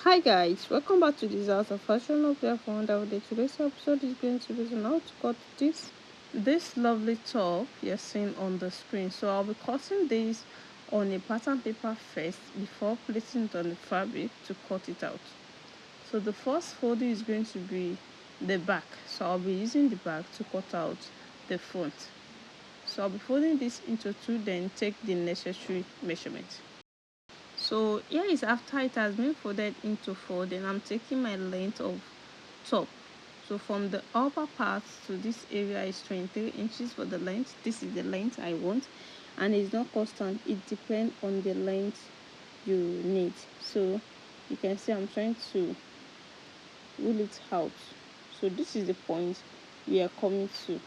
Hi guys, welcome back to this house of fashion of their founder. Today's episode is going to be on how to cut this lovely top you're seeing on the screen. So I'll be cutting this on a pattern paper first before placing it on the fabric to cut it out. So the first folding is going to be the back. So I'll be using the back to cut out the front. So I'll be folding this into two, then take the necessary measurement. So here is after it has been folded into four, then I'm taking my length of top. So from the upper part to this area is 23 inches for the length. This is the length I want, and it's not constant. It depends on the length you need. So you can see I'm trying to rule it out. So this is the point we are coming to.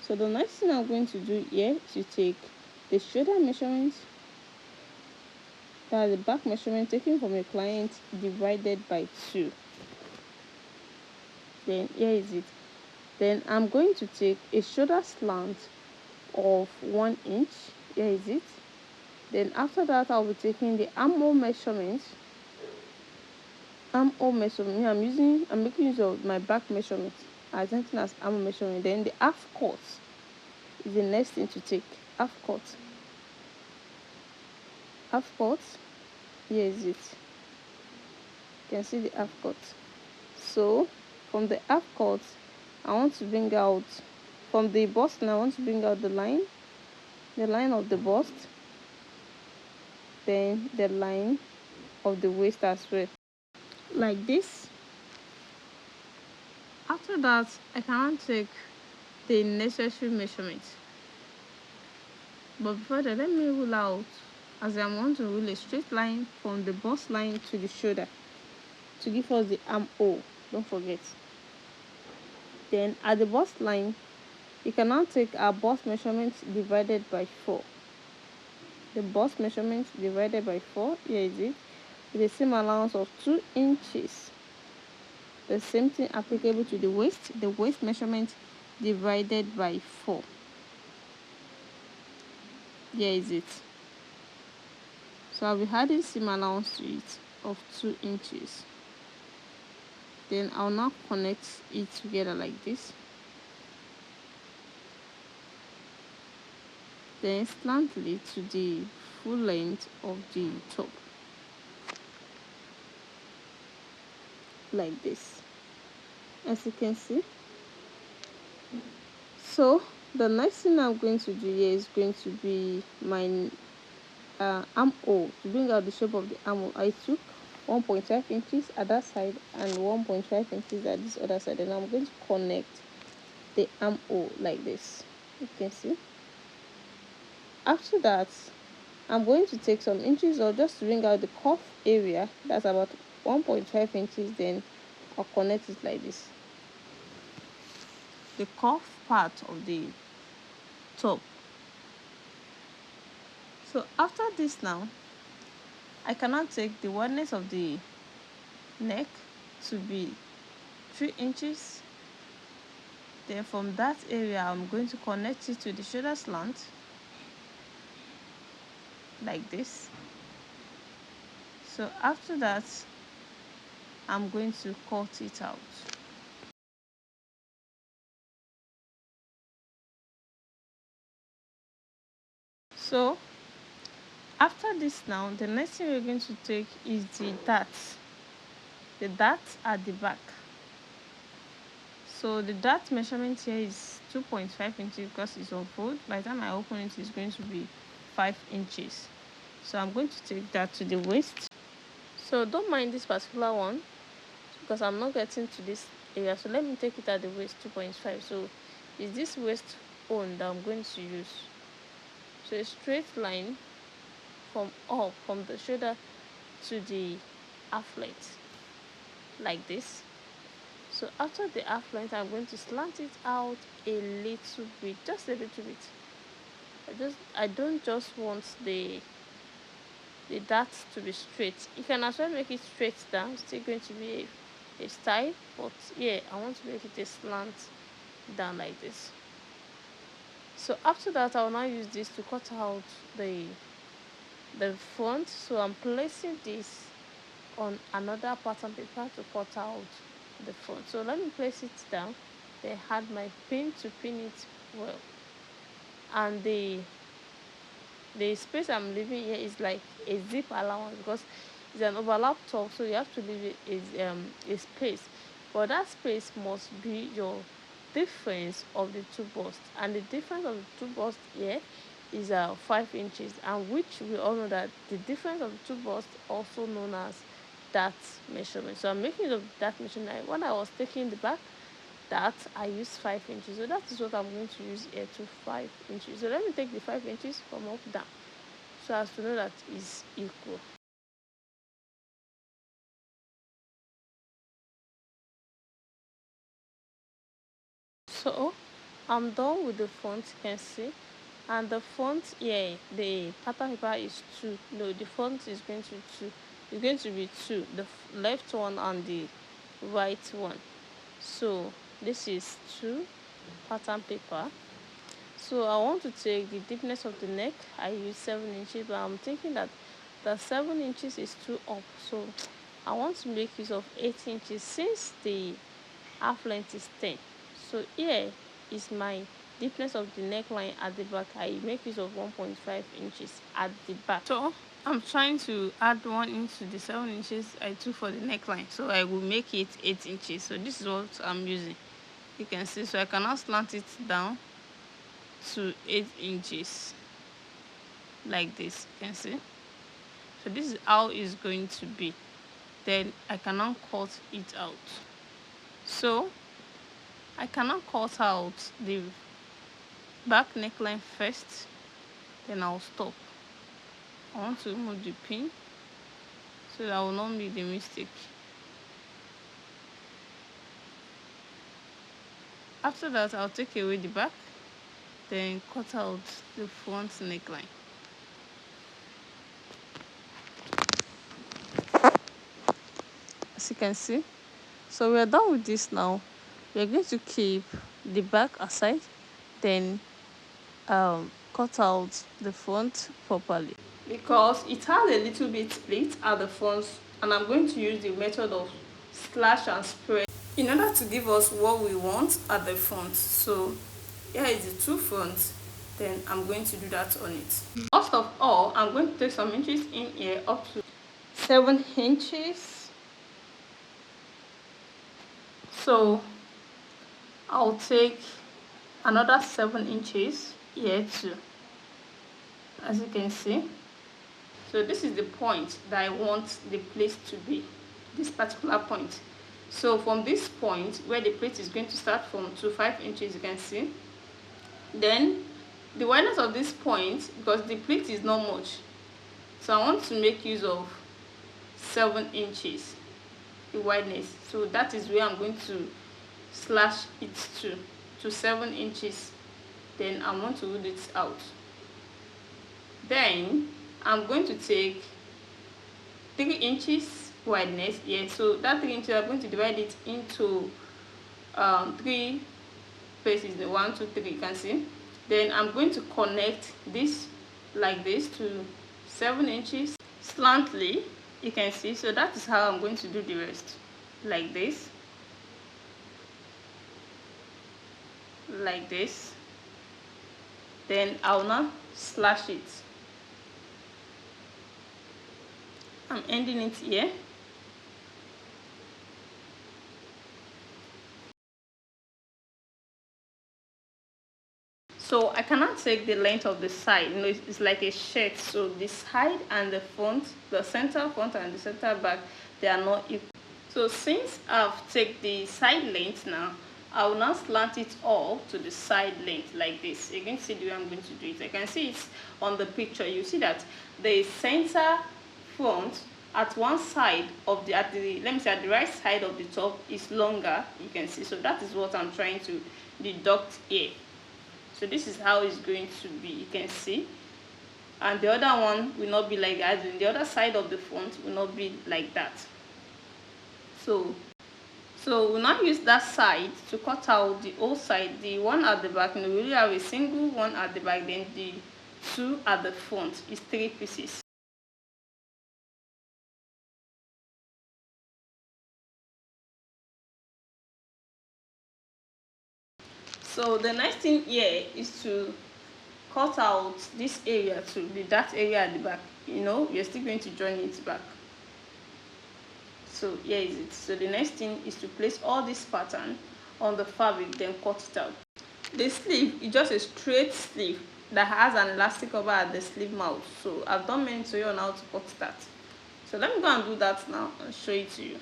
So the next thing I'm going to do here is to take the shoulder measurement, that's the back measurement taken from a client, divided by 2. Then here is it. Then I'm going to take a shoulder slant of 1 inch. Here is it. Then after that, I'll be taking the armhole measurement. I'm making use of my back measurement as something as armhole measurement. Then the half cut is the next thing to take. Half cut. Half cut. Here is it. You can see the half cut. So from the half cut, I want to bring out, from the bust, and I want to bring out the line of the bust, then the line of the waist as well, like this. After that, I can take the necessary measurement, but before that, let me rule out, as I want to rule a straight line from the bust line to the shoulder to give us the armhole. Don't forget. Then at the bust line, you can now take our bust measurement divided by 4. The bust measurement divided by 4, here is it, with the same allowance of 2 inches. The same thing applicable to the waist measurement divided by 4. Here is it. So I'll be adding same allowance to it of 2 inches. Then I'll now connect it together like this. Then slantly to the full length of the top, like this, as you can see. So the next thing I'm going to do here is going to be my armhole. To bring out the shape of the armhole, I took 1.5 inches at that side and 1.5 inches at this other side, and I'm going to connect the armhole like this. You can see. After that, I'm going to take some inches or just to bring out the cuff area, that's about 1.5 inches, then I'll connect it like this, the cuff part of the top. So after this now, I cannot take the wideness of the neck to be 3 inches. Then from that area, I'm going to connect it to the shoulder slant like this. So after that, I'm going to cut it out. So after this now, the next thing we're going to take is the dart at the back. So the dart measurement here is 2.5 inches because it's on fold. By the time I open it, it's going to be 5 inches. So I'm going to take that to the waist. So don't mind this particular one because I'm not getting to this area. So let me take it at the waist, 2.5. So it's this waist bone that I'm going to use. So a straight line from the shoulder to the half length, like this. So after the half length, I'm going to slant it out a little bit, just a little bit. I don't just want the dart to be straight. You can as well make it straight down, still going to be a style, but yeah, I want to make it a slant down like this. So after that, I will now use this to cut out the front. So I'm placing this on another pattern paper to cut out the font. So let me place it down, then add my pin to pin it well. And the space I'm leaving here is like a zip allowance because it's an overlap top, so you have to leave it a space, but that space must be your difference of the two busts, and the difference of the two busts here is 5 inches, and which we all know that the difference of the two busts also known as that measurement. So I'm making use of that measurement. When I was taking the back, that I used 5 inches, so that is what I'm going to use here to 5 inches. So let me take the 5 inches from up down so as to know that is equal. So I'm done with the font, you can see, and the font here, the pattern paper is 2. No, the font is going to 2. It's going to be 2, the left one and the right one. So this is 2 pattern paper. So I want to take the deepness of the neck. I use 7 inches, but I'm thinking that the 7 inches is too up, so I want to make use of 8 inches since the half length is 10. So here is my deepness of the neckline at the back. I make use of 1.5 inches at the back. So I'm trying to add 1 inch to the 7 inches I took for the neckline, so I will make it 8 inches. So this is what I'm using, you can see. So I can now slant it down to 8 inches like this, you can see. So this is how it's going to be. Then I can now cut it out. So I cannot cut out the back neckline first, then I'll stop. I want to remove the pin so that I will not make the mistake. After that, I'll take away the back, then cut out the front neckline. As you can see, so we're done with this now. We're going to keep the back aside, then cut out the front properly, because it has a little bit split at the front, and I'm going to use the method of slash and spread in order to give us what we want at the front. So here is the 2 fronts, then I'm going to do that on it. First of all, I'm going to take some inches in here up to 7 inches. So I'll take another 7 inches here too, as you can see. So this is the point that I want the plate to be, this particular point. So from this point where the plate is going to start from to 5 inches, you can see. Then the wideness of this point, because the plate is not much, so I want to make use of 7 inches, the wideness. So that is where I'm going to slash it to 7 inches. Then I want to root it out. Then I'm going to take 3 inches wideness here. So that 3 inches, I'm going to divide it into 3 places, the 1, 2, 3, you can see. Then I'm going to connect this like this to 7 inches slantly, you can see. So that is how I'm going to do the rest, like this, like this. Then I'll now slash it. I'm ending it here. So I cannot take the length of the side, you know, it's like a shirt. So the side and the front, the center front and the center back, they are not equal. So since I've taken the side length now, I will now slant it all to the side length like this. You can see the way I'm going to do it. I can see it on the picture. You see that the center front at one side of the, let me say at the right side of the top is longer, you can see. So that is what I'm trying to deduct here. So this is how it's going to be, you can see. And the other one will not be like that, and the other side of the front will not be like that. So we'll now use that side to cut out the whole side, the one at the back. And we really have a single one at the back, then the 2 at the front is 3 pieces. So the next thing here is to cut out this area to the dark area at the back. You know, you're still going to join it back. So here is it. So the next thing is to place all this pattern on the fabric, then cut it out. The sleeve is just a straight sleeve that has an elastic cover at the sleeve mouth. So I've done many tutorials on how to cut that. So let me go and do that now and show it to you.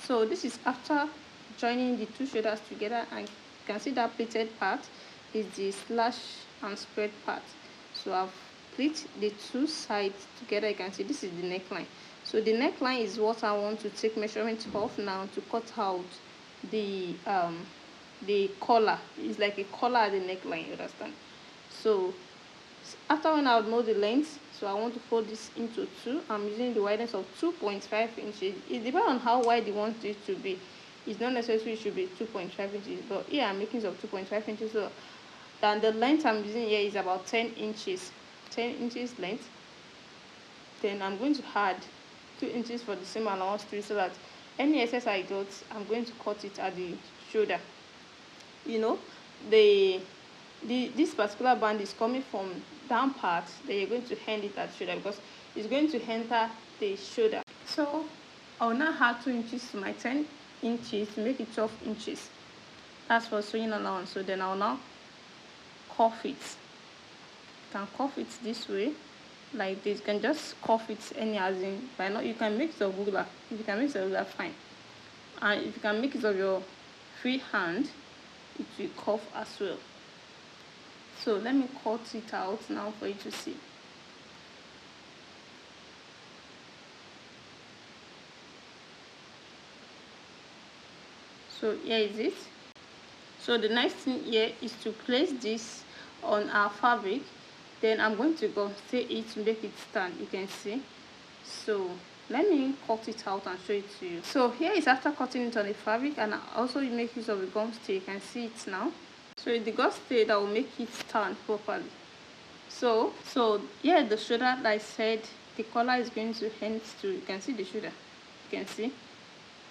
So this is after joining the two shoulders together, and you can see that pleated part is the slash and spread part. So I've pleat the two sides together. You can see this is the neckline. So the neckline is what I want to take measurement of now to cut out the collar. It's like a collar at the neckline, you understand? So after when I would know the length, so I want to fold this into two. I'm using the wideness of 2.5 inches. It depends on how wide you want it to be. It's not necessarily it should be 2.5 inches, but here I'm making it of 2.5 inches. So then the length I'm using here is about 10 inches. 10 inches length. Then I'm going to add 2 inches for the same allowance to it, so that any excess I got, I'm going to cut it at the shoulder. You know, this particular band is coming from down part, then you're going to hand it at shoulder because it's going to enter the shoulder. So I'll now add 2 inches to my 10 inches to make it 12 inches. That's for sewing allowance. So then I'll now cuff it. You can cuff it this way, like this. You can just cuff it any as in, by now you can make it of ruler. If you can make it of ruler, fine. And if you can make it of your free hand, it will cuff as well. So let me cut it out now for you to see. So here is it. So the next thing here is to place this on our fabric. Then I'm going to go stay it to make it stand. You can see. So let me cut it out and show it to you. So here is after cutting it on the fabric, and also you make use of a gum stay. You can see it now. So it's the gum stay that will make it stand properly. So here the shoulder, like I said, the collar is going to end to, you can see the shoulder, you can see,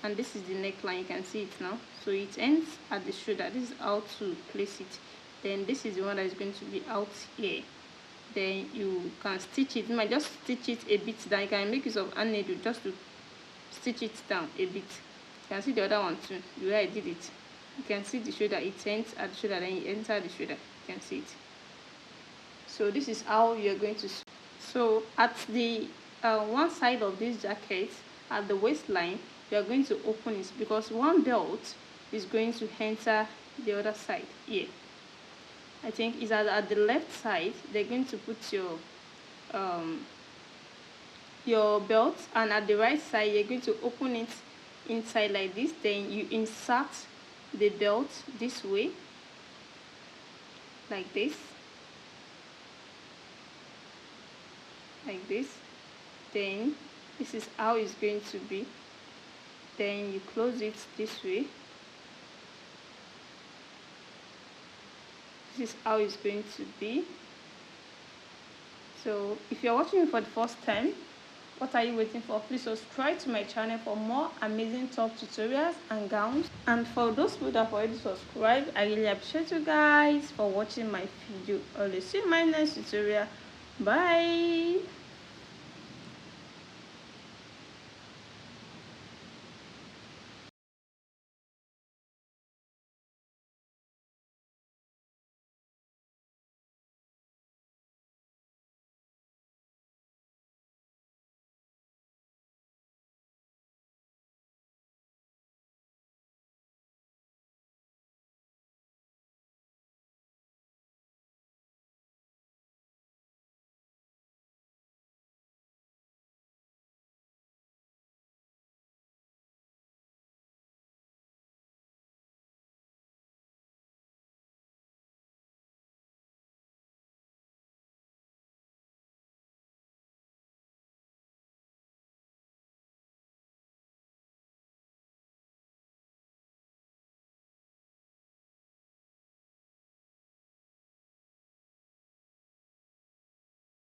and this is the neckline. You can see it now. So it ends at the shoulder. This is how to place it. Then this is the one that is going to be out here. Then you can stitch it. You might just stitch it a bit down. You can make use of hand needle just to stitch it down a bit. You can see the other one too, the way I did it. You can see the shoulder, it ends at the shoulder, then you enter the shoulder. You can see it. So this is how you're going to. So at the one side of this jacket, at the waistline, you're going to open it because one belt is going to enter the other side here. I think is at the left side. They're going to put your belt, and at the right side you're going to open it inside like this. Then you insert the belt this way, like this, like this. Then this is how it's going to be. Then you close it this way. This is how it's going to be. So if you're watching me for the first time, what are you waiting for? Please subscribe to my channel for more amazing top tutorials and gowns. And for those people that have already subscribed, I really appreciate you guys for watching my video. Always see you in my next tutorial. Bye.